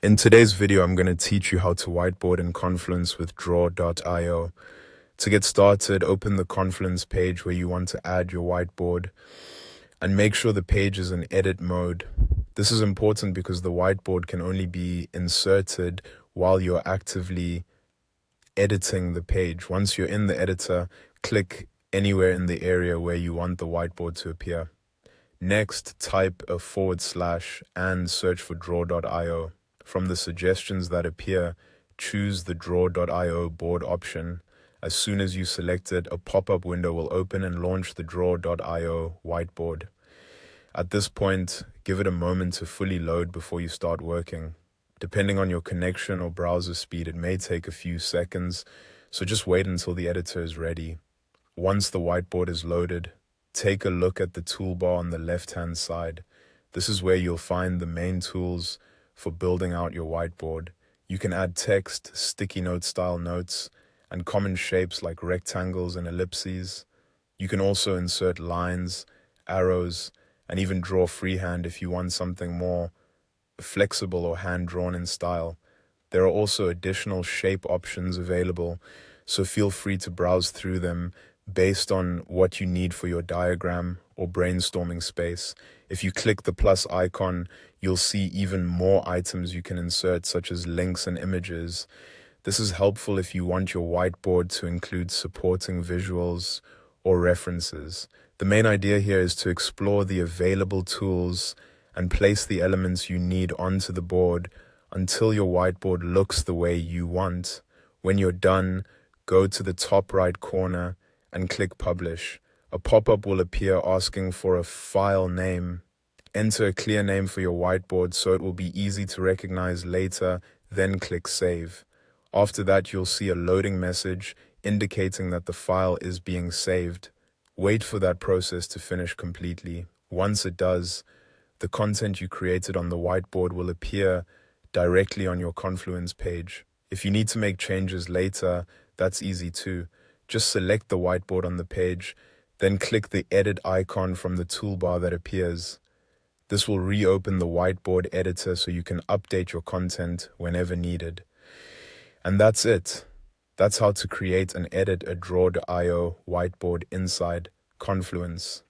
In today's video, I'm going to teach you how to whiteboard in Confluence with draw.io. To get started, open the Confluence page where you want to add your whiteboard and make sure the page is in edit mode. This is important because the whiteboard can only be inserted while you're actively editing the page. Once you're in the editor, click anywhere in the area where you want the whiteboard to appear. Next, type a / and search for draw.io. From the suggestions that appear, choose the draw.io board option. As soon as you select it, a pop-up window will open and launch the draw.io whiteboard. At this point, give it a moment to fully load before you start working. Depending on your connection or browser speed, it may take a few seconds, so just wait until the editor is ready. Once the whiteboard is loaded, take a look at the toolbar on the left-hand side. This is where you'll find the main tools for building out your whiteboard. You can add text, sticky note style notes, and common shapes like rectangles and ellipses. You can also insert lines, arrows, and even draw freehand if you want something more flexible or hand-drawn in style. There are also additional shape options available, so feel free to browse through them based on what you need for your diagram or brainstorming space. If you click the plus icon, you'll see even more items you can insert, such as links and images. This is helpful if you want your whiteboard to include supporting visuals or references. The main idea here is to explore the available tools and place the elements you need onto the board until your whiteboard looks the way you want. When you're done, go to the top right corner and click Publish. A pop-up will appear asking for a file name. Enter a clear name for your whiteboard so it will be easy to recognize later, then click Save. After that, you'll see a loading message indicating that the file is being saved. Wait for that process to finish completely. Once it does, the content you created on the whiteboard will appear directly on your Confluence page. If you need to make changes later, that's easy too. Just select the whiteboard on the page, then click the edit icon from the toolbar that appears. This will reopen the whiteboard editor so you can update your content whenever needed. And that's it. That's how to create and edit a draw.io whiteboard inside Confluence.